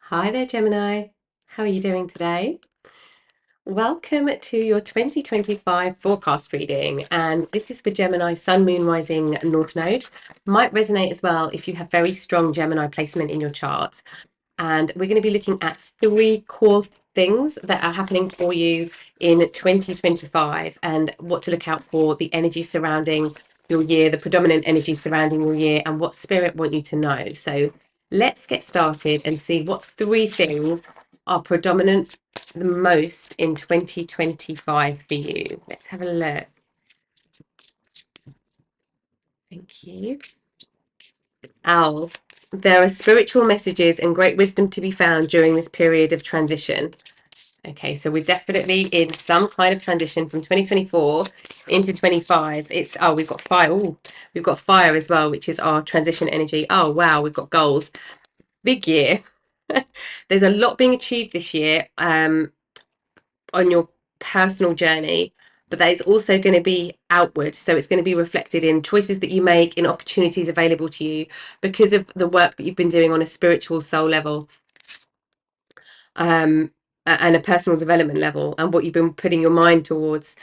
Hi there, Gemini. How are you doing today? Welcome to your 2025 forecast reading. And this is for Gemini Sun, Moon, Rising, North Node. Might resonate as well if you have very strong Gemini placement in your chart. And we're going to be looking at three core things that are happening for you in 2025 and what to look out for, the energy surrounding your year, the predominant energy surrounding your year, and what spirit want you to know. So let's get started and see what three things are predominant the most in 2025 for you. Let's have a look. Thank you. Owl. There are spiritual messages and great wisdom to be found during this period of transition. Okay, so we're definitely in some kind of transition from 2024 into 25. We've got fire. Oh, we've got fire as well, which is our transition energy. Oh, wow, we've got goals. Big year. There's a lot being achieved this year on your personal journey, but that is also going to be outward. So it's going to be reflected in choices that you make, in opportunities available to you because of the work that you've been doing on a spiritual soul level. And a personal development level and what you've been putting your mind towards.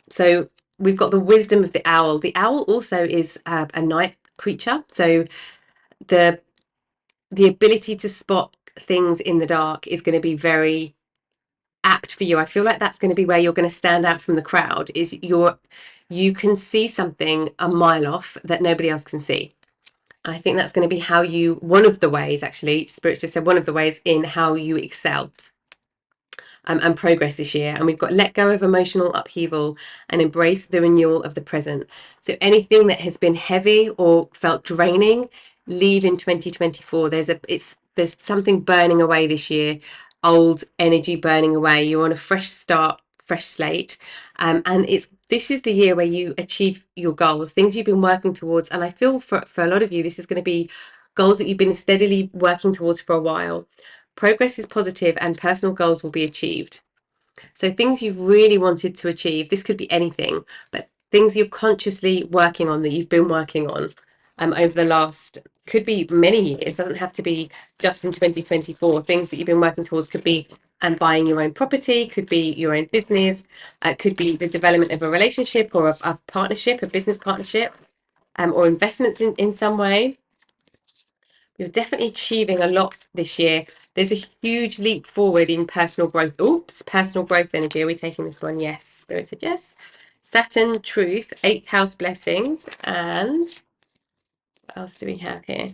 So we've got the wisdom of the owl. The owl also is a night creature. So the ability to spot things in the dark is going to be very apt for you. I feel like that's going to be where you're going to stand out from the crowd, is you can see something a mile off that nobody else can see. I think that's going to be one of the ways, actually, Spirit just said one of the ways in how you excel. And progress this year. And we've got let go of emotional upheaval and embrace the renewal of the present. So anything that has been heavy or felt draining, leave in 2024. There's something burning away this year, old energy burning away. You're on a fresh start, fresh slate. And this is the year where you achieve your goals, things you've been working towards. And I feel for a lot of you, this is going to be goals that you've been steadily working towards for a while. Progress is positive and personal goals will be achieved. So things you've really wanted to achieve, this could be anything, but things you're consciously working on, that you've been working on over the last, could be many years. It doesn't have to be just in 2024. Things that you've been working towards could be buying your own property, could be your own business, could be the development of a relationship or a partnership, a business partnership, or investments in some way. You're definitely achieving a lot this year. There's a huge leap forward in personal growth. Oops, personal growth energy. Are we taking this one? Yes. Spirit said yes. Saturn, truth, 8th house blessings. And what else do we have here?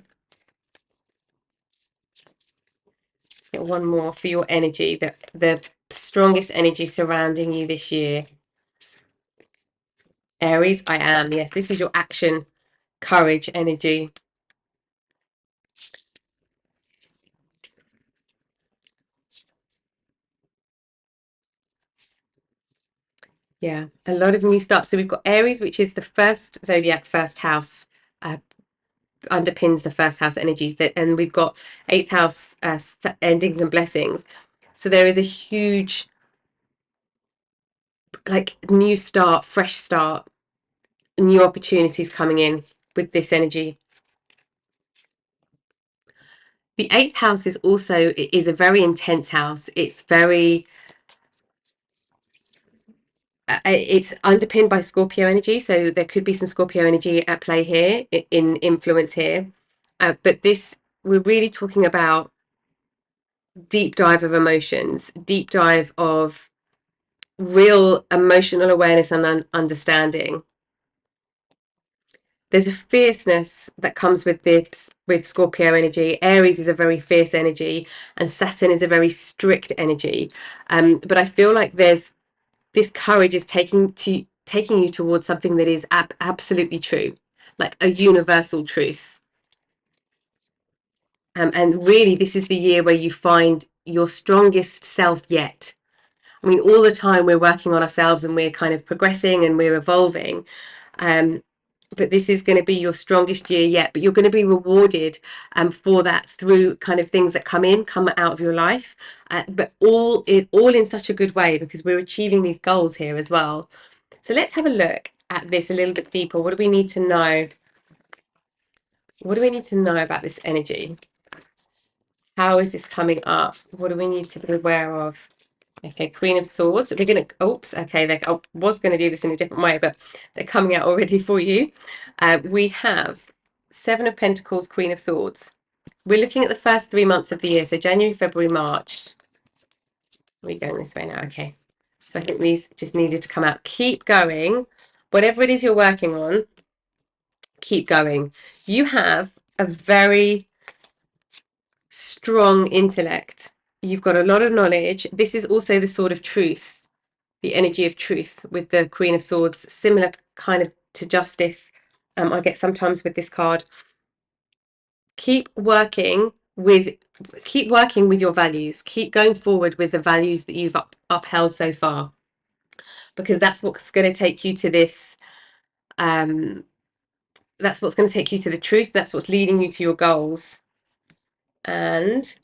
Let's get one more for your energy, the strongest energy surrounding you this year. Aries, I am. Yes, this is your action, courage energy. Yeah, a lot of new starts. So we've got Aries, which is the first zodiac, first house, underpins the first house energy, and we've got 8th house endings and blessings. So there is a huge new start, fresh start, new opportunities coming in with this energy. The 8th house is a very intense house. It's underpinned by Scorpio energy, so there could be some Scorpio energy at play here, in influence here. But we're really talking about deep dive of emotions, deep dive of real emotional awareness and understanding. There's a fierceness that comes with Scorpio energy. Aries is a very fierce energy, and Saturn is a very strict energy. But I feel like there's this courage is taking you towards something that is absolutely true, like a universal truth. And really, this is the year where you find your strongest self yet. I mean, all the time we're working on ourselves and we're kind of progressing and we're evolving. But this is going to be your strongest year yet. But you're going to be rewarded for that through kind of things that come out of your life, but all in such a good way, because we're achieving these goals here as well. So let's have a look at this a little bit deeper. What do we need to know? What do we need to know about this energy? How is this coming up? What do we need to be aware of? Okay, Queen of Swords. We're going to, oops, okay, I was going to do this in a different way, but they're coming out already for you. We have Seven of Pentacles, Queen of Swords. We're looking at the first 3 months of the year, so January, February, March. We're going this way now, okay. So I think these just needed to come out. Keep going. Whatever it is you're working on, keep going. You have a very strong intellect. You've got a lot of knowledge. This is also the sword of truth, the energy of truth with the Queen of Swords, similar kind of to justice. I get sometimes with this card. Keep working with your values. Keep going forward with the values that you've upheld so far, because that's what's going to take you to this. That's what's going to take you to the truth. That's what's leading you to your goals. And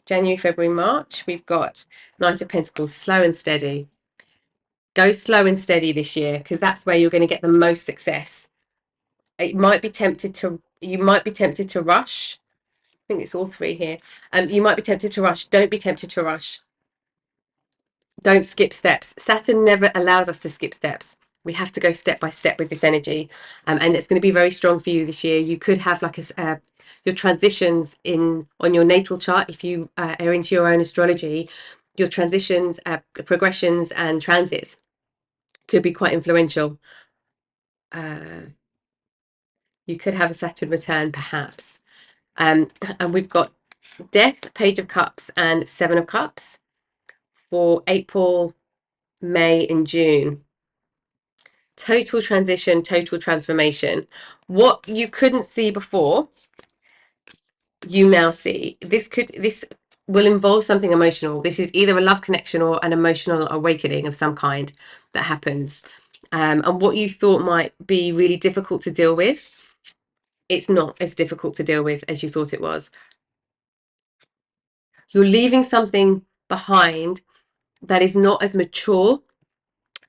January, February, March, we've got Knight of Pentacles, slow and steady. Go slow and steady this year, because that's where you're going to get the most success. You might be tempted to rush. I think it's all three here. You might be tempted to rush. Don't be tempted to rush. Don't skip steps. Saturn never allows us to skip steps. We have to go step by step with this energy, and it's going to be very strong for you this year. You could have like your transitions on your natal chart, if you are into your own astrology. Your transitions, progressions, and transits could be quite influential. You could have a Saturn return, perhaps. And we've got Death, Page of Cups, and Seven of Cups for April, May, and June. Total transition, total transformation. What you couldn't see before, you now see. This will involve something emotional. This is either a love connection or an emotional awakening of some kind that happens. And what you thought might be really difficult to deal with, it's not as difficult to deal with as you thought it was. You're leaving something behind that is not as mature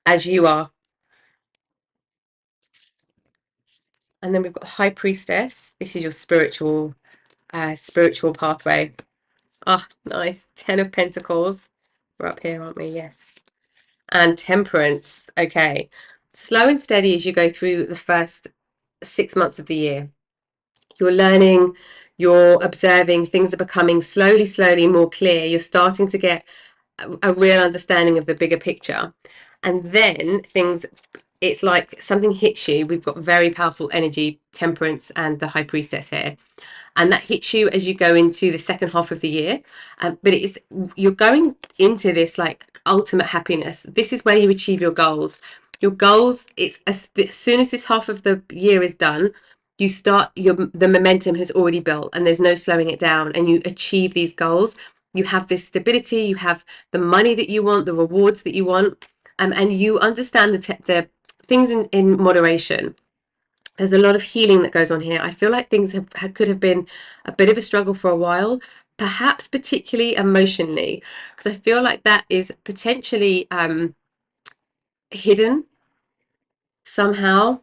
as you are. And then we've got High Priestess. This is your spiritual pathway. Ah, nice. 10 of Pentacles. We're up here, aren't we? Yes. And Temperance. Okay. Slow and steady as you go through the first 6 months of the year. You're learning, you're observing, things are becoming slowly more clear. You're starting to get a real understanding of the bigger picture. And then it's like something hits you. We've got very powerful energy, Temperance and the High Priestess here. And that hits you as you go into the second half of the year. But you're going into this like ultimate happiness. This is where you achieve your goals. Your goals, as soon as this half of the year is done, you start the momentum has already built and there's no slowing it down, and you achieve these goals. You have this stability, you have the money that you want, the rewards that you want, and you understand the things in moderation. There's a lot of healing that goes on here. I feel like things could have been a bit of a struggle for a while, perhaps particularly emotionally, because I feel like that is potentially hidden somehow,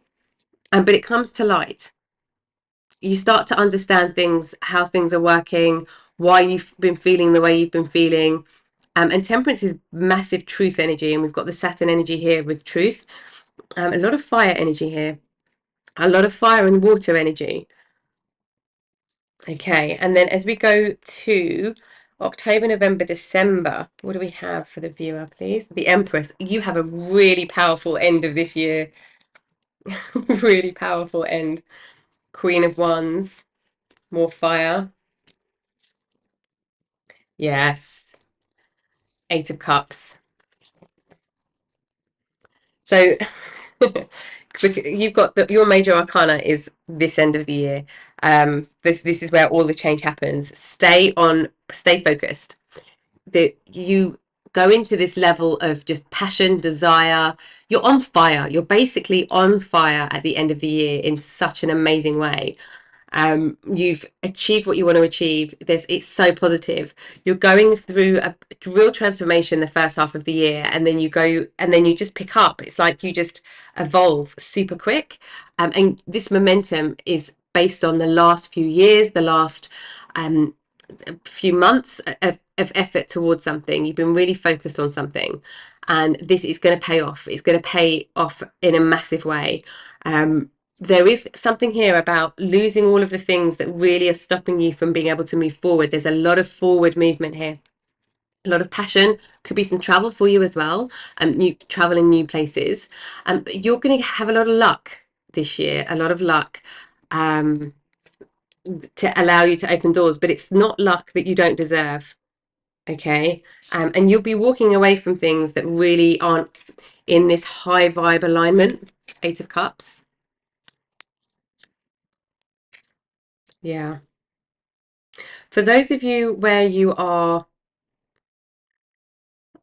but it comes to light. You start to understand things, how things are working, why you've been feeling the way you've been feeling. And Temperance is massive truth energy, and we've got the Saturn energy here with truth. A lot of fire energy here, a lot of fire and water energy. Okay, and then as we go to October, November, December, what do we have for the viewer, please? The Empress. You have a really powerful end of this year. Really powerful end. Queen of Wands, more fire. Yes. Eight of Cups. So you've got your major arcana is this end of the year. This is where all the change happens. Stay focused. That you go into this level of just passion, desire. You're on fire. You're basically on fire at the end of the year in such an amazing way. You've achieved what you want to achieve. It's so positive. You're going through a real transformation the first half of the year, and then you just pick up. It's like you just evolve super quick. And this momentum is based on the last few years, the last a few months of effort towards something. You've been really focused on something, and this is going to pay off. It's going to pay off in a massive way. There is something here about losing all of the things that really are stopping you from being able to move forward. There's a lot of forward movement here, a lot of passion. Could be some travel for you as well, new travel in new places. You're going to have a lot of luck this year, a lot of luck. To allow you to open doors, but it's not luck that you don't deserve. Okay. And you'll be walking away from things that really aren't in this high vibe alignment. Eight of Cups. Yeah. For those of you where you are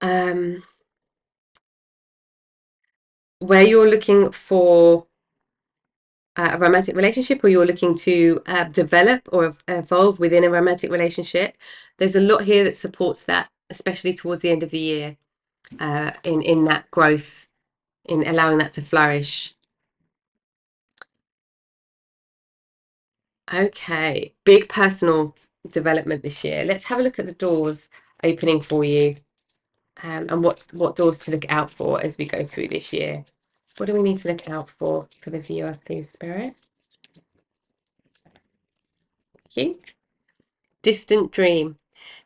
um where you're looking for a romantic relationship, or you're looking to develop or evolve within a romantic relationship, there's a lot here that supports that, especially towards the end of the year, in that growth, in allowing that to flourish. Okay, big personal development this year. Let's have a look at the doors opening for you, and what doors to look out for as we go through this year. What do we need to look out for the viewer, please, Spirit? Thank you. Distant dream.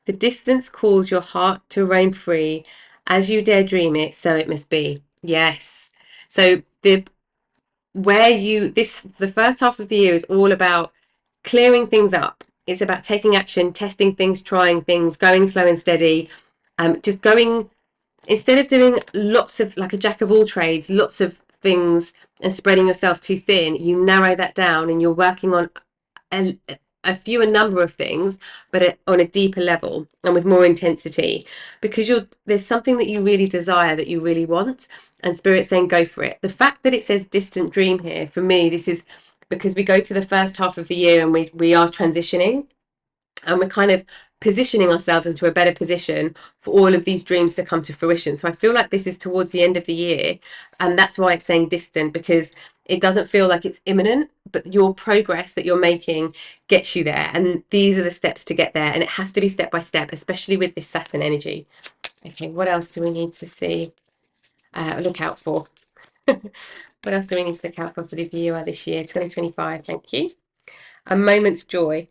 The distance calls your heart to roam free. As you dare dream it, so it must be. Yes. So the first half of the year is all about clearing things up. It's about taking action, testing things, trying things, going slow and steady. Just going, instead of doing lots of, like a jack of all trades, lots of things and spreading yourself too thin, you narrow that down and you're working on a fewer number of things, but on a deeper level and with more intensity, because there's something that you really desire, that you really want, and Spirit's saying go for it. The fact that it says distant dream here, for me, this is because we go to the first half of the year and we are transitioning, and we're kind of positioning ourselves into a better position for all of these dreams to come to fruition. So I feel like this is towards the end of the year, and that's why it's saying distant, because it doesn't feel like it's imminent, but your progress that you're making gets you there, and these are the steps to get there, and it has to be step by step, especially with this Saturn energy. Okay, what else do we need to see, look out for? What else do we need to look out for the viewer this year, 2025? Thank you. A moment's joy.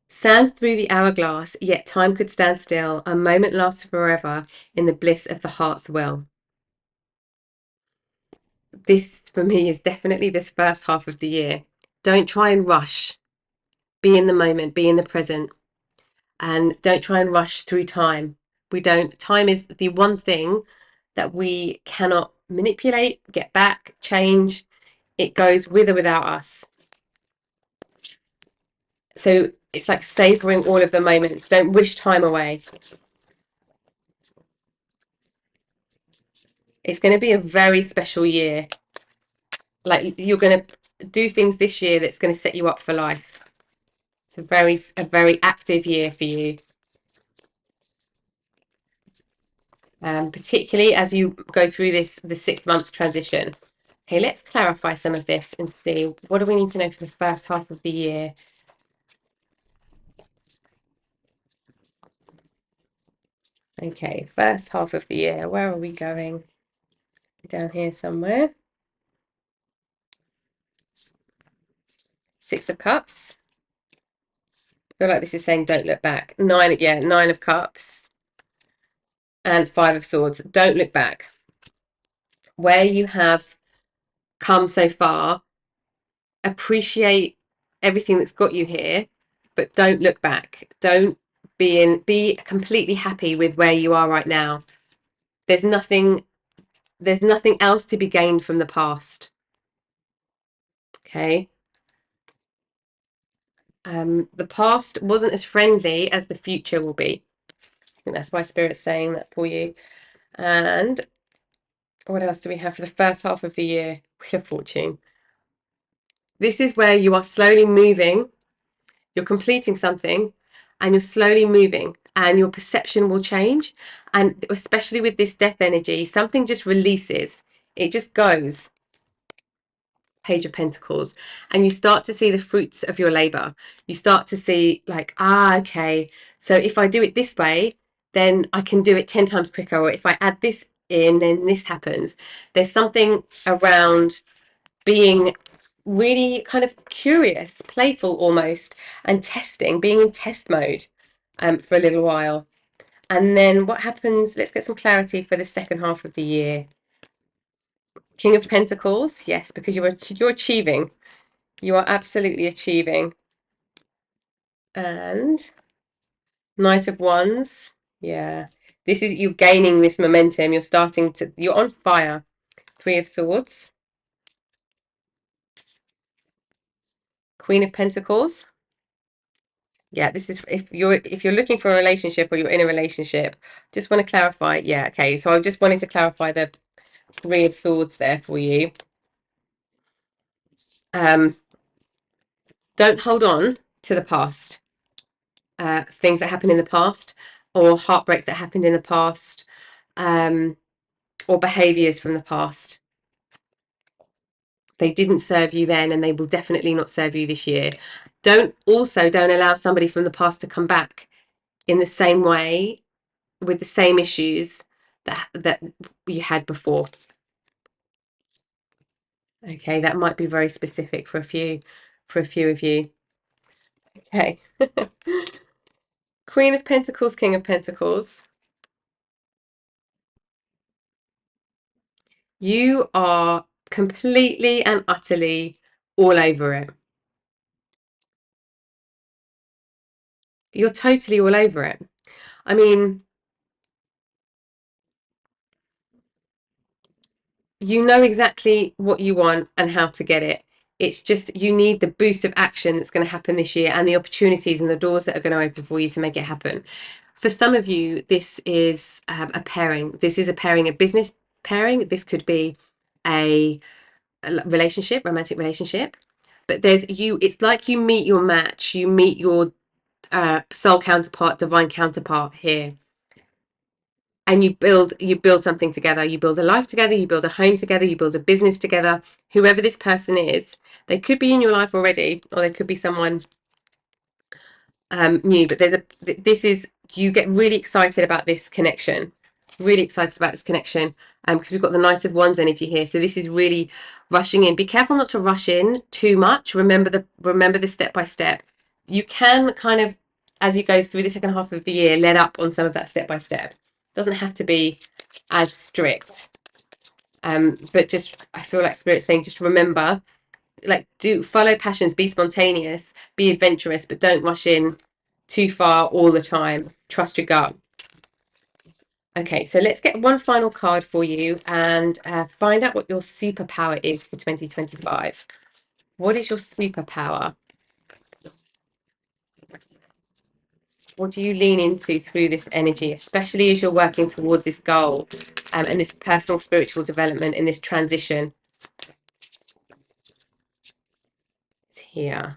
Sand through the hourglass, yet time could stand still. A moment lasts forever in the bliss of the heart's will. This, for me, is definitely this first half of the year. Don't try and rush. Be in the moment, be in the present, and don't try and rush through time. Time is the one thing that we cannot manipulate, get back, change. It goes with or without us. So it's like savoring all of the moments. Don't wish time away. It's going to be a very special year. Like, you're going to do things this year that's going to set you up for life. It's a very active year for you, particularly as you go through the 6 month transition. Okay, let's clarify some of this and see, what do we need to know for the first half of the year? Okay, first half of the year. Where are we going? Down here somewhere. Six of Cups. I feel like this is saying don't look back. Nine of Cups. And Five of Swords. Don't look back. Where you have come so far, appreciate everything that's got you here, but don't look back. Don't be completely happy with where you are right now. There's nothing else to be gained from the past. Okay. The past wasn't as friendly as the future will be. I think that's why Spirit's saying that for you. And what else do we have for the first half of the year? Wheel of Fortune. This is where you are slowly moving. You're completing something and you're slowly moving, and your perception will change. And especially with this death energy, something just releases. It just goes. Page of Pentacles, and you start to see the fruits of your labor. You start to see like, okay, so if I do it this way, then I can do it 10 times quicker, or if I add this in, then this happens. There's something around being really kind of curious, playful almost, and testing, being in test mode for a little while. And then what happens? Let's get some clarity for the second half of the year. King of Pentacles, yes, because you're achieving. You are absolutely achieving. And Knight of Wands, yeah. This is you gaining this momentum. You're on fire. Three of Swords. Queen of Pentacles. Yeah, this is if you're looking for a relationship or you're in a relationship, just want to clarify. Yeah, okay. So I just wanted to clarify the Three of Swords there for you. Don't hold on to the past. Things that happened in the past, or heartbreak that happened in the past, or behaviours from the past. They didn't serve you then, and they will definitely not serve you this year. Don't allow somebody from the past to come back in the same way with the same issues that you had before. Okay, that might be very specific for a few of you. Okay. Queen of Pentacles, King of Pentacles. You are completely and utterly all over it. You're totally all over it. I mean, you know exactly what you want and how to get it. It's just you need the boost of action that's going to happen this year, and the opportunities and the doors that are going to open for you to make it happen. For some of you, this is a pairing. This is a pairing, a business pairing. This could be a relationship, romantic relationship. But it's like you meet your match. You meet your soul counterpart, divine counterpart here. And you build something together. You build a life together, you build a home together, you build a business together. Whoever this person is, they could be in your life already, or they could be someone new. But you get really excited about this connection, because we've got the Knight of Wands energy here. So this is really rushing in. Be careful not to rush in too much. Remember the step by step. You can kind of, as you go through the second half of the year, let up on some of that step by step. Doesn't have to be as strict, but just I feel like Spirit's saying, just remember, like, follow passions, be spontaneous, be adventurous, but don't rush in too far all the time. Trust your gut. Okay, so let's get one final card for you and find out what your superpower is for 2025. What is your superpower? What do you lean into through this energy, especially as you're working towards this goal and this personal spiritual development in this transition? It's here.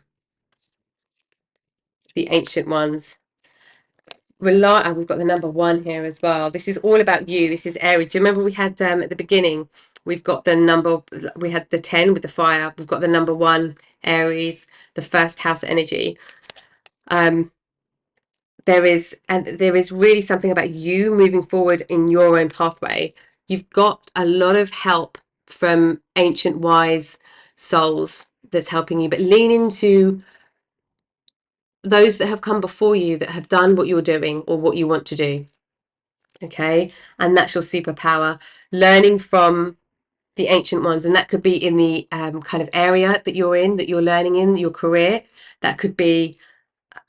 The Ancient Ones. We've got the number 1 here as well. This is all about you. This is Aries. Do you remember we had at the beginning, we had the 10 with the fire. We've got the number 1, Aries, the first house energy. There is really something about you moving forward in your own pathway. You've got a lot of help from ancient wise souls that's helping you, but lean into those that have come before you, that have done what you're doing or what you want to do. Okay, and that's your superpower, learning from the ancient ones. And that could be in the kind of area that you're in, that you're learning in your career. That could be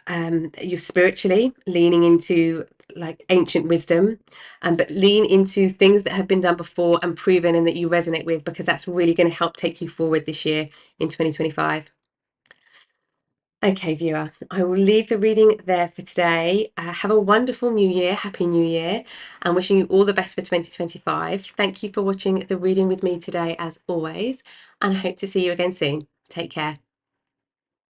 you're spiritually leaning into like ancient wisdom, but lean into things that have been done before and proven and that you resonate with, because that's really going to help take you forward this year in 2025. Okay, viewer, I will leave the reading there for today. Have a wonderful new year. Happy New Year, and wishing you all the best for 2025. Thank you for watching the reading with me today, as always, and I hope to see you again soon. Take care.